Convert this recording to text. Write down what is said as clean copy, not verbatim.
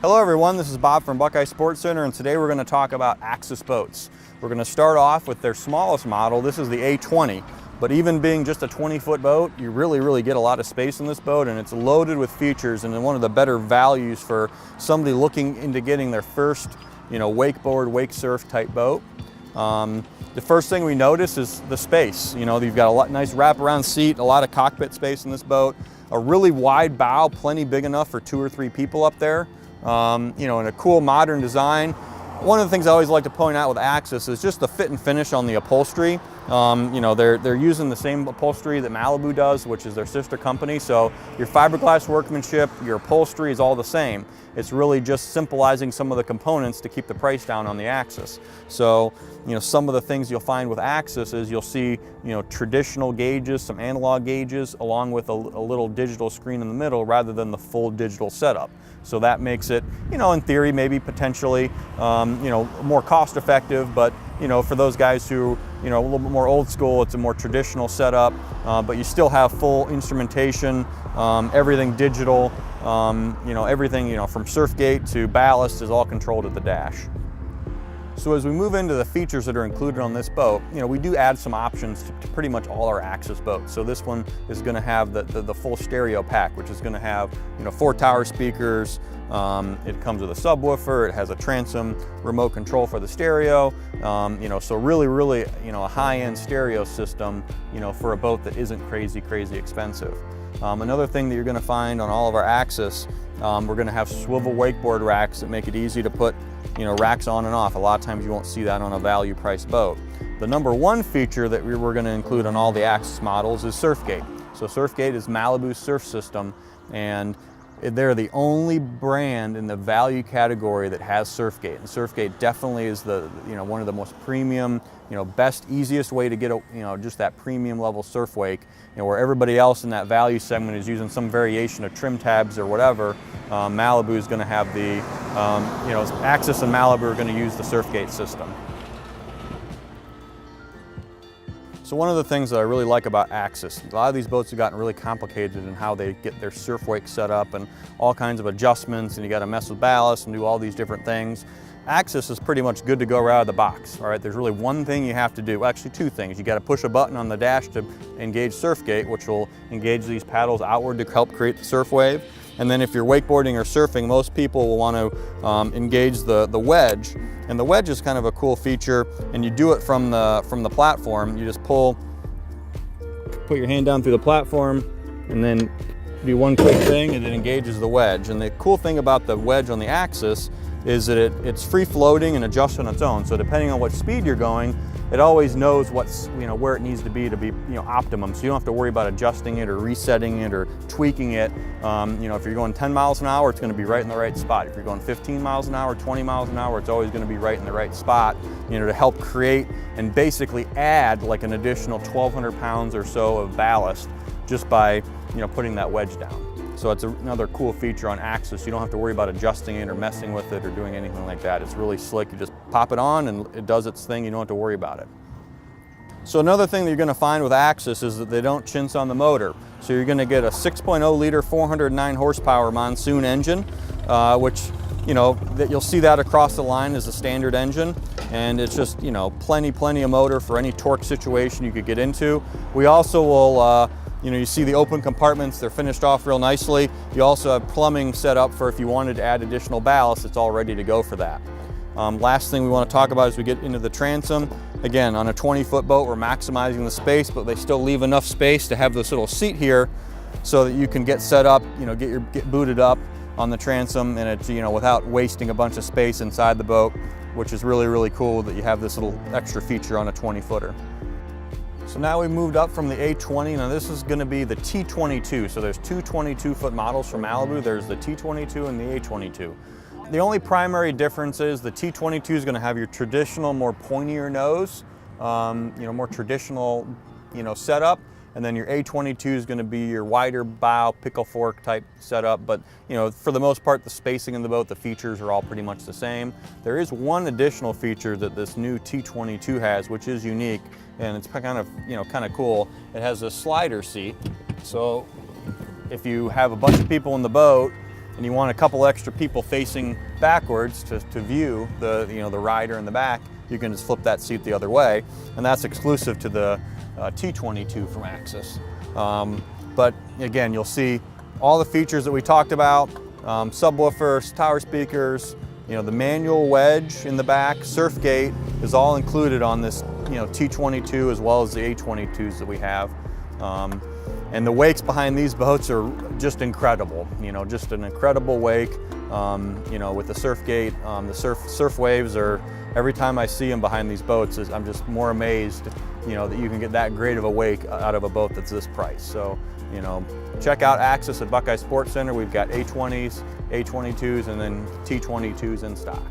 Hello everyone, this is Bob from Buckeye Sports Center, and today we're going to talk about Axis boats. We're going to start off with their smallest model. This is the A20, but even being just a 20-foot boat, you really get a lot of space in this boat, and it's loaded with features and one of the better values for somebody looking into getting their first, wakeboard, wake surf type boat. The first thing we notice is the space. You've got a nice wraparound seat, a lot of cockpit space in this boat, a really wide bow, plenty big enough for 2 or 3 people up there. In a cool modern design. One of the things I always like to point out with Axis is just the fit and finish on the upholstery. They're using the same upholstery that Malibu does, which is their sister company. So your fiberglass workmanship, your upholstery is all the same. It's really just simplifying some of the components to keep the price down on the Axis. So, some of the things you'll find with Axis is you'll see, traditional gauges, some analog gauges, along with a little digital screen in the middle rather than the full digital setup. So that makes it, in theory, maybe potentially, more cost effective, but for those guys who, a little bit more old school, it's a more traditional setup, but you still have full instrumentation, everything digital, everything, from surf gate to ballast is all controlled at the dash. So as we move into the features that are included on this boat, we do add some options to pretty much all our Axis boats. So this one is going to have the full stereo pack, which is going to have 4 tower speakers. It comes with a subwoofer. It has a transom remote control for the stereo. So really a high-end stereo system, for a boat that isn't crazy expensive. Another thing that you're going to find on all of our Axis, we're going to have swivel wakeboard racks that make it easy to put racks on and off. A lot of times you won't see that on a value price boat. The number one feature that we're going to include on all the Axis models is Surfgate. So Surfgate is Malibu's surf system, and they're the only brand in the value category that has Surfgate. And Surfgate definitely is one of the most premium, best, easiest way to get just that premium level surf wake. Where everybody else in that value segment is using some variation of trim tabs or whatever, Malibu is going to have the, Axis and Malibu are going to use the Surfgate system. So one of the things that I really like about Axis, a lot of these boats have gotten really complicated in how they get their surf wake set up and all kinds of adjustments, and you got to mess with ballast and do all these different things. Axis is pretty much good to go right out of the box. All right, there's really one thing you have to do, well, actually 2 things. You got to push a button on the dash to engage Surfgate, which will engage these paddles outward to help create the surf wave. And then if you're wakeboarding or surfing, most people will want to engage the wedge. And the wedge is kind of a cool feature, and you do it from the platform. You just put your hand down through the platform, and then do one quick thing, and it engages the wedge. And the cool thing about the wedge on the Axis is that it's free floating and adjusts on its own. So depending on what speed you're going, it always knows what's where it needs to be optimum. So you don't have to worry about adjusting it or resetting it or tweaking it. If you're going 10 miles an hour, it's going to be right in the right spot. If you're going 15 miles an hour, 20 miles an hour, it's always going to be right in the right spot. To help create and basically add like an additional 1,200 pounds or so of ballast just by putting that wedge down. So it's another cool feature on Axis. You don't have to worry about adjusting it or messing with it or doing anything like that. It's really slick. You just pop it on and it does its thing. You don't have to worry about it. So another thing that you're going to find with Axis is that they don't chintz on the motor. So you're going to get a 6.0 liter, 409 horsepower monsoon engine, which that you'll see that across the line as a standard engine. And it's just, plenty of motor for any torque situation you could get into. We also will, you see the open compartments, they're finished off real nicely. You also have plumbing set up for if you wanted to add additional ballast, it's all ready to go for that. Last thing we want to talk about as we get into the transom. Again, on a 20-foot boat, we're maximizing the space, but they still leave enough space to have this little seat here so that you can get set up, get booted up on the transom, and it's, without wasting a bunch of space inside the boat, which is really cool that you have this little extra feature on a 20-footer. So now we moved up from the A20. Now this is going to be the T22. So there's 2 22-foot models from Malibu. There's the T22 and the A22. The only primary difference is the T22 is going to have your traditional, more pointier nose, more traditional, setup. And then your A22 is going to be your wider bow, pickle fork type setup. But for the most part, the spacing in the boat, the features are all pretty much the same. There is one additional feature that this new T22 has, which is unique, and it's kind of cool. It has a slider seat. So if you have a bunch of people in the boat and you want a couple extra people facing backwards to view the rider in the back, you can just flip that seat the other way, and that's exclusive to the T22 from Axis. But again, you'll see all the features that we talked about, subwoofers, tower speakers, the manual wedge in the back, surf gate is all included on this T22 as well as the A22s that we have. And the wakes behind these boats are just incredible, just an incredible wake, with the surf gate. The surf waves are, every time I see them behind these boats, I'm just more amazed, that you can get that great of a wake out of a boat that's this price. So, check out Axis at Buckeye Sports Center. We've got A20s, A22s, and then T22s in stock.